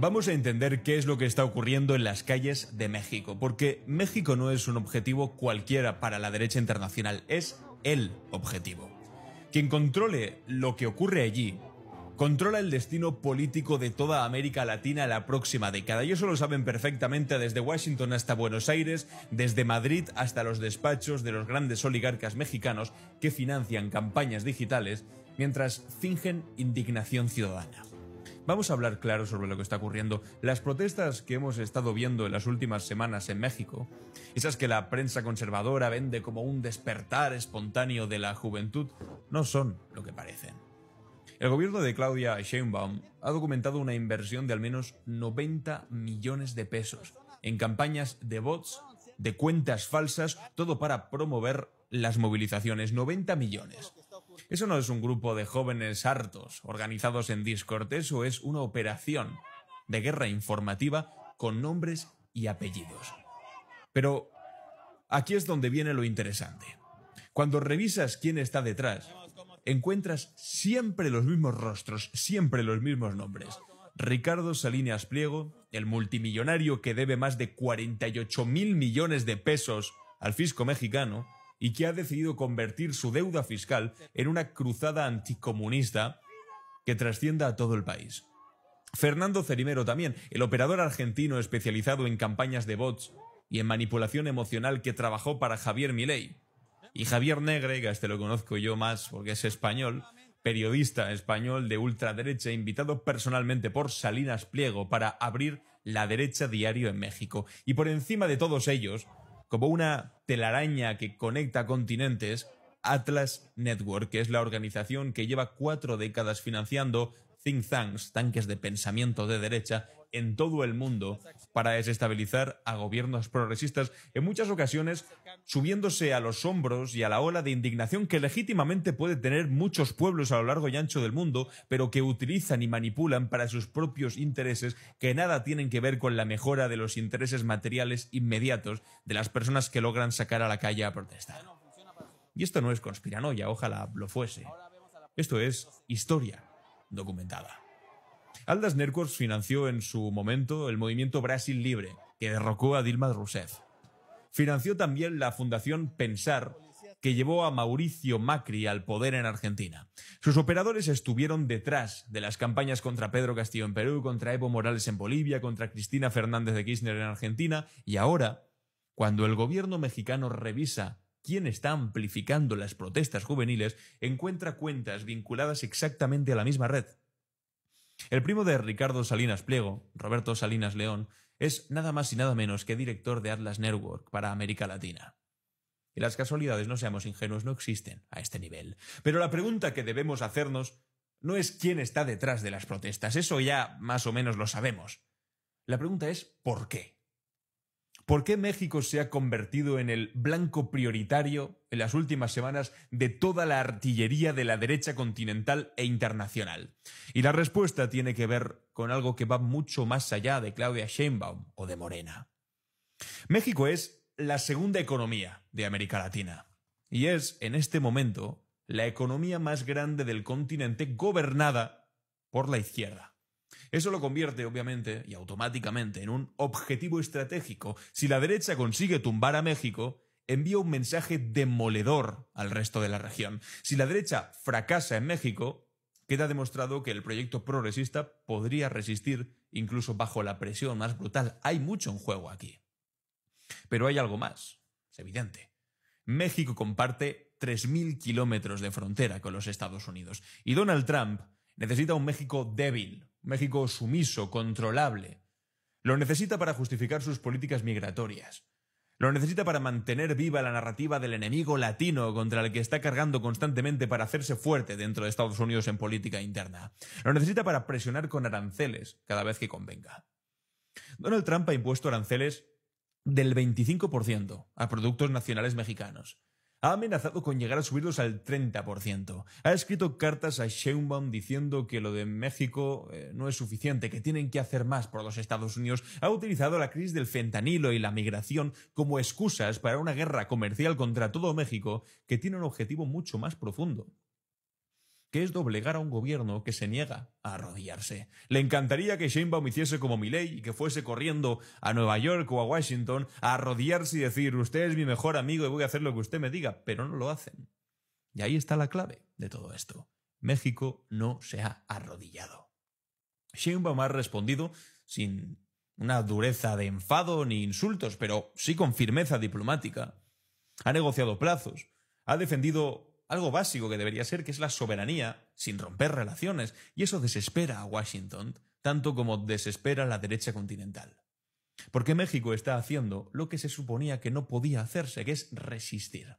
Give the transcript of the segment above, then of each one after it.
Vamos a entender qué es lo que está ocurriendo en las calles de México, porque México no es un objetivo cualquiera para la derecha internacional, es el objetivo. Quien controle lo que ocurre allí, controla el destino político de toda América Latina la próxima década. Y eso lo saben perfectamente desde Washington hasta Buenos Aires, desde Madrid hasta los despachos de los grandes oligarcas mexicanos que financian campañas digitales mientras fingen indignación ciudadana. Vamos a hablar claro sobre lo que está ocurriendo. Las protestas que hemos estado viendo en las últimas semanas en México, esas que la prensa conservadora vende como un despertar espontáneo de la juventud, no son lo que parecen. El gobierno de Claudia Sheinbaum ha documentado una inversión de al menos 90 millones de pesos en campañas de bots, de cuentas falsas, todo para promover las movilizaciones. 90 millones. Eso no es un grupo de jóvenes hartos organizados en Discord, eso es una operación de guerra informativa con nombres y apellidos. Pero aquí es donde viene lo interesante. Cuando revisas quién está detrás, encuentras siempre los mismos rostros, siempre los mismos nombres. Ricardo Salinas Pliego, el multimillonario que debe más de 48.000 millones de pesos al fisco mexicano y que ha decidido convertir su deuda fiscal en una cruzada anticomunista que trascienda a todo el país. Fernando Cerimero también, el operador argentino especializado en campañas de bots y en manipulación emocional que trabajó para Javier Milei. Y Javier Negre, que a este lo conozco yo más porque es español, periodista español de ultraderecha, invitado personalmente por Salinas Pliego para abrir La Derecha Diario en México. Y por encima de todos ellos, como una telaraña que conecta continentes, Atlas Network, que es la organización que lleva 4 décadas financiando think tanks, tanques de pensamiento de derecha, en todo el mundo para desestabilizar a gobiernos progresistas, en muchas ocasiones subiéndose a los hombros y a la ola de indignación que legítimamente puede tener muchos pueblos a lo largo y ancho del mundo, pero que utilizan y manipulan para sus propios intereses que nada tienen que ver con la mejora de los intereses materiales inmediatos de las personas que logran sacar a la calle a protestar. Y esto no es conspiranoia, ojalá lo fuese. Esto es historia documentada. Atlas Networks financió en su momento el movimiento Brasil Libre, que derrocó a Dilma Rousseff. Financió también la Fundación Pensar, que llevó a Mauricio Macri al poder en Argentina. Sus operadores estuvieron detrás de las campañas contra Pedro Castillo en Perú, contra Evo Morales en Bolivia, contra Cristina Fernández de Kirchner en Argentina, y ahora, cuando el gobierno mexicano revisa quién está amplificando las protestas juveniles, encuentra cuentas vinculadas exactamente a la misma red. El primo de Ricardo Salinas Pliego, Roberto Salinas León, es nada más y nada menos que director de Atlas Network para América Latina. Y las casualidades, no seamos ingenuos, no existen a este nivel. Pero la pregunta que debemos hacernos no es quién está detrás de las protestas, eso ya más o menos lo sabemos. La pregunta es ¿por qué? ¿Por qué México se ha convertido en el blanco prioritario en las últimas semanas de toda la artillería de la derecha continental e internacional? Y la respuesta tiene que ver con algo que va mucho más allá de Claudia Sheinbaum o de Morena. México es la segunda economía de América Latina y es, en este momento, la economía más grande del continente gobernada por la izquierda. Eso lo convierte, obviamente, y automáticamente, en un objetivo estratégico. Si la derecha consigue tumbar a México, envía un mensaje demoledor al resto de la región. Si la derecha fracasa en México, queda demostrado que el proyecto progresista podría resistir incluso bajo la presión más brutal. Hay mucho en juego aquí. Pero hay algo más, es evidente. México comparte 3.000 kilómetros de frontera con los Estados Unidos. Y Donald Trump necesita un México débil, un México sumiso, controlable. Lo necesita para justificar sus políticas migratorias. Lo necesita para mantener viva la narrativa del enemigo latino contra el que está cargando constantemente para hacerse fuerte dentro de Estados Unidos en política interna. Lo necesita para presionar con aranceles cada vez que convenga. Donald Trump ha impuesto aranceles del 25% a productos nacionales mexicanos. Ha amenazado con llegar a subirlos al 30%. Ha escrito cartas a Sheinbaum diciendo que lo de México no es suficiente, que tienen que hacer más por los Estados Unidos. Ha utilizado la crisis del fentanilo y la migración como excusas para una guerra comercial contra todo México que tiene un objetivo mucho más profundo. que es doblegar a un gobierno que se niega a arrodillarse. Le encantaría que Sheinbaum hiciese como Milei y que fuese corriendo a Nueva York o a Washington a arrodillarse y decir: usted es mi mejor amigo y voy a hacer lo que usted me diga, pero no lo hacen. Y ahí está la clave de todo esto. México no se ha arrodillado. Sheinbaum ha respondido sin una dureza de enfado ni insultos, pero sí con firmeza diplomática. Ha negociado plazos, ha defendido algo básico que debería ser, que es la soberanía, sin romper relaciones, y eso desespera a Washington, tanto como desespera a la derecha continental. Porque México está haciendo lo que se suponía que no podía hacerse, que es resistir.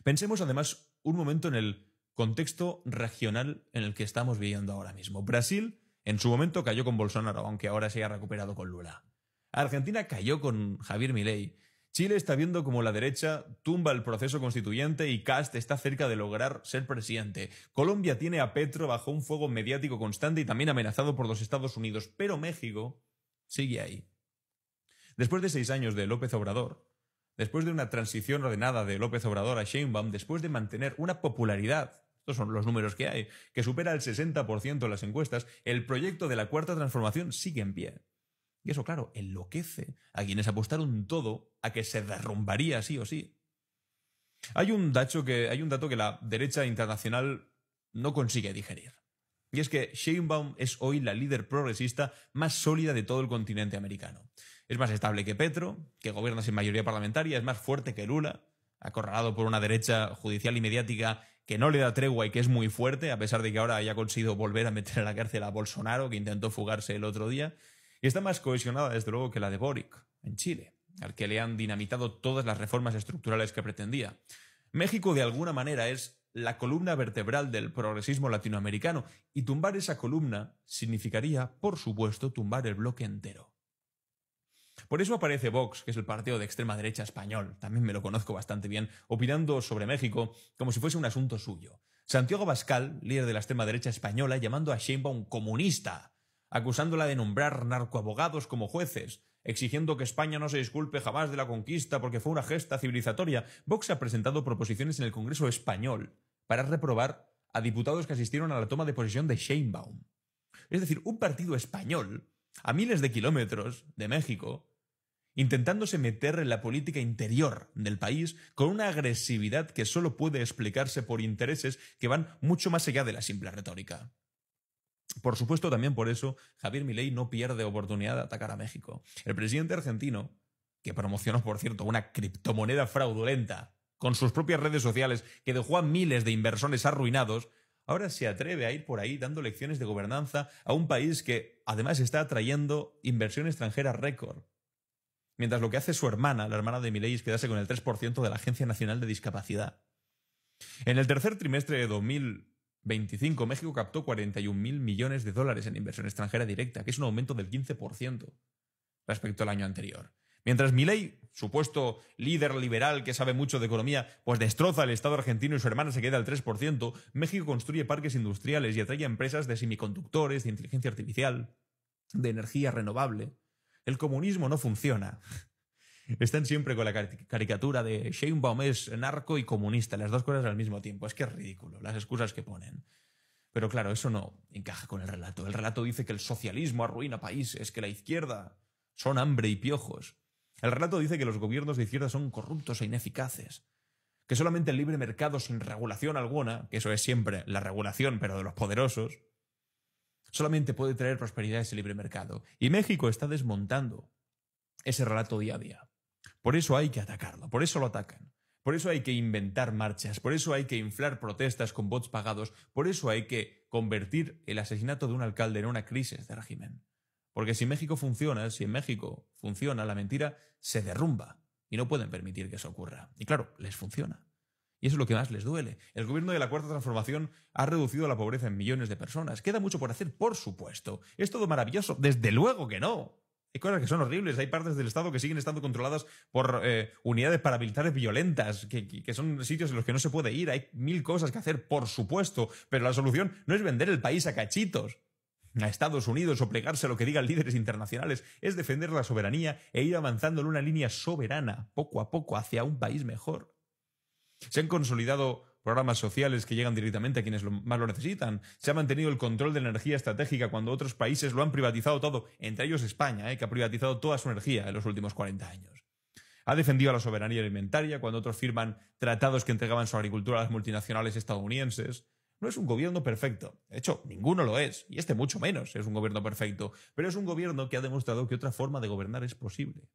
Pensemos además un momento en el contexto regional en el que estamos viviendo ahora mismo. Brasil, en su momento, cayó con Bolsonaro, aunque ahora se haya recuperado con Lula. Argentina cayó con Javier Milei. Chile está viendo como la derecha tumba el proceso constituyente y Kast está cerca de lograr ser presidente. Colombia tiene a Petro bajo un fuego mediático constante y también amenazado por los Estados Unidos, pero México sigue ahí. Después de 6 años de López Obrador, después de una transición ordenada de López Obrador a Sheinbaum, después de mantener una popularidad, estos son los números que hay, que supera el 60% en las encuestas, el proyecto de la Cuarta Transformación sigue en pie. Y eso, claro, enloquece a quienes apostaron todo a que se derrumbaría sí o sí. Hay un dato que la derecha internacional no consigue digerir. Y es que Sheinbaum es hoy la líder progresista más sólida de todo el continente americano. Es más estable que Petro, que gobierna sin mayoría parlamentaria, es más fuerte que Lula, acorralado por una derecha judicial y mediática que no le da tregua y que es muy fuerte, a pesar de que ahora haya conseguido volver a meter a la cárcel a Bolsonaro, que intentó fugarse el otro día. Y está más cohesionada, desde luego, que la de Boric, en Chile, al que le han dinamitado todas las reformas estructurales que pretendía. México, de alguna manera, es la columna vertebral del progresismo latinoamericano, y tumbar esa columna significaría, por supuesto, tumbar el bloque entero. Por eso aparece Vox, que es el partido de extrema derecha español, también me lo conozco bastante bien, opinando sobre México como si fuese un asunto suyo. Santiago Abascal, líder de la extrema derecha española, llamando a Sheinbaum comunista, acusándola de nombrar narcoabogados como jueces, exigiendo que España no se disculpe jamás de la conquista porque fue una gesta civilizatoria. Vox ha presentado proposiciones en el Congreso español para reprobar a diputados que asistieron a la toma de posesión de Sheinbaum. Es decir, un partido español, a miles de kilómetros de México, intentándose meter en la política interior del país con una agresividad que solo puede explicarse por intereses que van mucho más allá de la simple retórica. Por supuesto, también por eso, Javier Milei no pierde oportunidad de atacar a México. El presidente argentino, que promocionó, por cierto, una criptomoneda fraudulenta con sus propias redes sociales que dejó a miles de inversores arruinados, ahora se atreve a ir por ahí dando lecciones de gobernanza a un país que, además, está atrayendo inversión extranjera récord. Mientras lo que hace su hermana, la hermana de Milei, es quedarse con el 3% de la Agencia Nacional de Discapacidad. En el tercer trimestre de 2025, México captó 41.000 millones de dólares en inversión extranjera directa, que es un aumento del 15% respecto al año anterior. Mientras Milei, supuesto líder liberal que sabe mucho de economía, pues destroza el Estado argentino y su hermana se queda al 3%, México construye parques industriales y atrae a empresas de semiconductores, de inteligencia artificial, de energía renovable. El comunismo no funciona. Están siempre con la caricatura de Sheinbaum es narco y comunista, las dos cosas al mismo tiempo. Es que es ridículo, las excusas que ponen. Pero claro, eso no encaja con el relato. El relato dice que el socialismo arruina países, que la izquierda son hambre y piojos. El relato dice que los gobiernos de izquierda son corruptos e ineficaces, que solamente el libre mercado sin regulación alguna, que eso es siempre la regulación pero de los poderosos, solamente puede traer prosperidad a ese libre mercado. Y México está desmontando ese relato día a día. Por eso hay que atacarlo, por eso lo atacan. Por eso hay que inventar marchas, por eso hay que inflar protestas con bots pagados, por eso hay que convertir el asesinato de un alcalde en una crisis de régimen. Porque si en México funciona, la mentira se derrumba y no pueden permitir que eso ocurra. Y claro, les funciona. Y eso es lo que más les duele. El gobierno de la Cuarta Transformación ha reducido la pobreza en millones de personas. Queda mucho por hacer, por supuesto. ¿Es todo maravilloso? Desde luego que no. Hay cosas que son horribles. Hay partes del Estado que siguen estando controladas por unidades paramilitares violentas, que son sitios en los que no se puede ir. Hay 1000 cosas que hacer, por supuesto. Pero la solución no es vender el país a cachitos a Estados Unidos o plegarse a lo que digan líderes internacionales. Es defender la soberanía e ir avanzando en una línea soberana, poco a poco, hacia un país mejor. Se han consolidado programas sociales que llegan directamente a quienes más lo necesitan. Se ha mantenido el control de la energía estratégica cuando otros países lo han privatizado todo, entre ellos España, que ha privatizado toda su energía en los últimos 40 años. Ha defendido a la soberanía alimentaria cuando otros firman tratados que entregaban su agricultura a las multinacionales estadounidenses. No es un gobierno perfecto. De hecho, ninguno lo es. Y este mucho menos es un gobierno perfecto. Pero es un gobierno que ha demostrado que otra forma de gobernar es posible.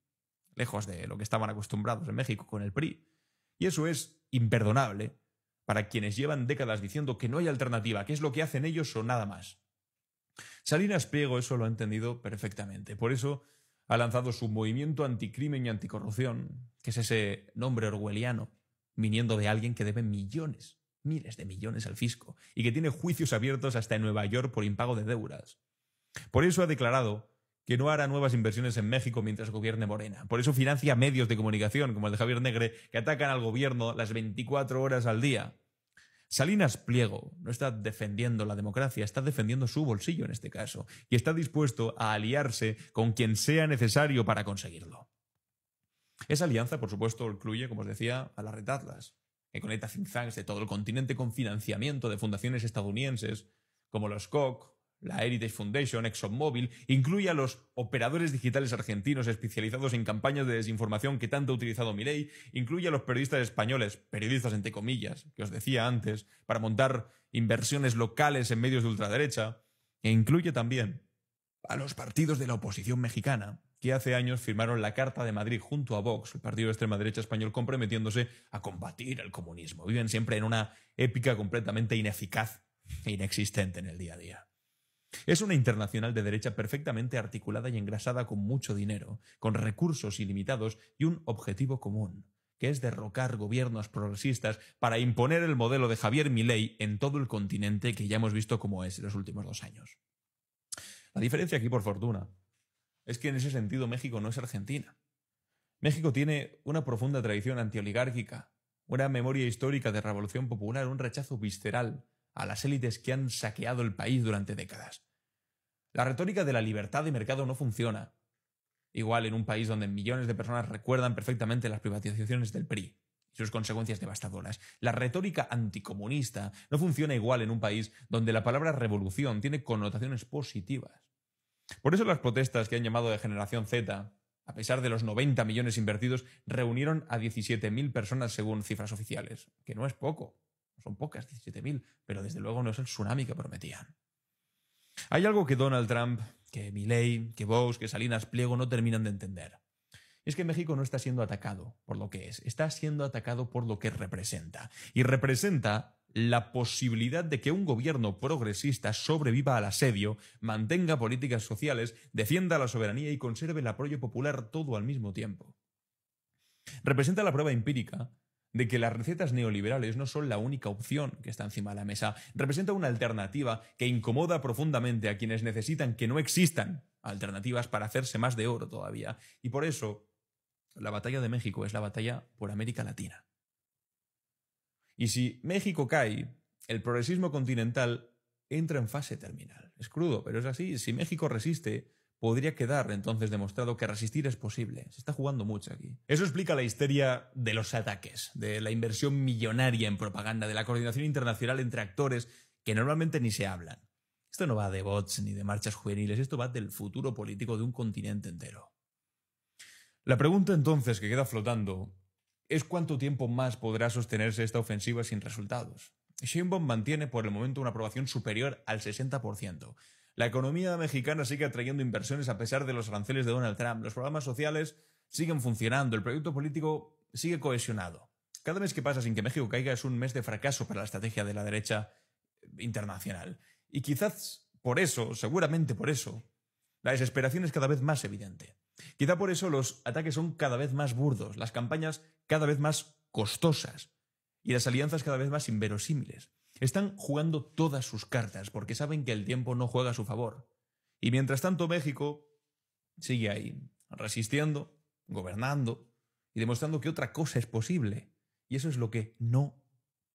Lejos de lo que estaban acostumbrados en México con el PRI. Y eso es imperdonable para quienes llevan décadas diciendo que no hay alternativa, que es lo que hacen ellos o nada más. Salinas Pliego eso lo ha entendido perfectamente. Por eso ha lanzado su movimiento anticrimen y anticorrupción, que es ese nombre orwelliano, viniendo de alguien que debe millones, miles de millones al fisco, y que tiene juicios abiertos hasta en Nueva York por impago de deudas. Por eso ha declarado que no hará nuevas inversiones en México mientras gobierne Morena. Por eso financia medios de comunicación, como el de Javier Negre, que atacan al gobierno las 24 horas al día. Salinas Pliego no está defendiendo la democracia, está defendiendo su bolsillo en este caso, y está dispuesto a aliarse con quien sea necesario para conseguirlo. Esa alianza, por supuesto, incluye, como os decía, a la Red Atlas, que conecta think tanks de todo el continente con financiamiento de fundaciones estadounidenses, como los Koch, la Heritage Foundation, ExxonMobil, incluye a los operadores digitales argentinos especializados en campañas de desinformación que tanto ha utilizado Milei, incluye a los periodistas españoles, periodistas entre comillas, que os decía antes, para montar inversiones locales en medios de ultraderecha, e incluye también a los partidos de la oposición mexicana, que hace años firmaron la Carta de Madrid junto a Vox, el partido de extrema derecha español, comprometiéndose a combatir el comunismo. Viven siempre en una épica completamente ineficaz e inexistente en el día a día. Es una internacional de derecha perfectamente articulada y engrasada con mucho dinero, con recursos ilimitados y un objetivo común, que es derrocar gobiernos progresistas para imponer el modelo de Javier Milei en todo el continente que ya hemos visto cómo es en los últimos 2 años. La diferencia aquí, por fortuna, es que en ese sentido México no es Argentina. México tiene una profunda tradición antioligárquica, una memoria histórica de revolución popular, un rechazo visceral a las élites que han saqueado el país durante décadas. La retórica de la libertad de mercado no funciona. Igual en un país donde millones de personas recuerdan perfectamente las privatizaciones del PRI y sus consecuencias devastadoras. La retórica anticomunista no funciona igual en un país donde la palabra revolución tiene connotaciones positivas. Por eso las protestas que han llamado de Generación Z, a pesar de los 90 millones invertidos, reunieron a 17.000 personas según cifras oficiales, que no es poco. Son pocas, 17.000, pero desde luego no es el tsunami que prometían. Hay algo que Donald Trump, que Milei, que Vox, que Salinas Pliego no terminan de entender. Es que México no está siendo atacado por lo que es, está siendo atacado por lo que representa. Y representa la posibilidad de que un gobierno progresista sobreviva al asedio, mantenga políticas sociales, defienda la soberanía y conserve el apoyo popular todo al mismo tiempo. Representa la prueba empírica de que las recetas neoliberales no son la única opción que está encima de la mesa. Representa una alternativa que incomoda profundamente a quienes necesitan que no existan alternativas para hacerse más de oro todavía. Y por eso, la batalla de México es la batalla por América Latina. Y si México cae, el progresismo continental entra en fase terminal. Es crudo, pero es así. Si México resiste, podría quedar entonces demostrado que resistir es posible. Se está jugando mucho aquí. Eso explica la histeria de los ataques, de la inversión millonaria en propaganda, de la coordinación internacional entre actores que normalmente ni se hablan. Esto no va de bots ni de marchas juveniles, esto va del futuro político de un continente entero. La pregunta entonces que queda flotando es cuánto tiempo más podrá sostenerse esta ofensiva sin resultados. Sheinbaum mantiene por el momento una aprobación superior al 60%. La economía mexicana sigue atrayendo inversiones a pesar de los aranceles de Donald Trump. Los programas sociales siguen funcionando. El proyecto político sigue cohesionado. Cada mes que pasa sin que México caiga es un mes de fracaso para la estrategia de la derecha internacional. Y quizás por eso, seguramente por eso, la desesperación es cada vez más evidente. Quizá por eso los ataques son cada vez más burdos, las campañas cada vez más costosas y las alianzas cada vez más inverosímiles. Están jugando todas sus cartas porque saben que el tiempo no juega a su favor. Y mientras tanto México sigue ahí, resistiendo, gobernando y demostrando que otra cosa es posible. Y eso es lo que no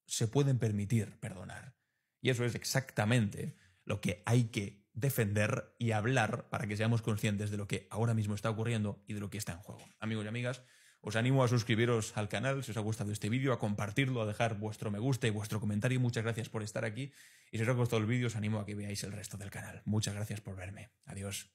se pueden permitir perdonar. Y eso es exactamente lo que hay que defender y hablar para que seamos conscientes de lo que ahora mismo está ocurriendo y de lo que está en juego. Amigos y amigas, Os animo a suscribiros al canal si os ha gustado este vídeo, a compartirlo, a dejar vuestro me gusta y vuestro comentario. Muchas gracias por estar aquí. Y si os ha gustado el vídeo, os animo a que veáis el resto del canal. Muchas gracias por verme. Adiós.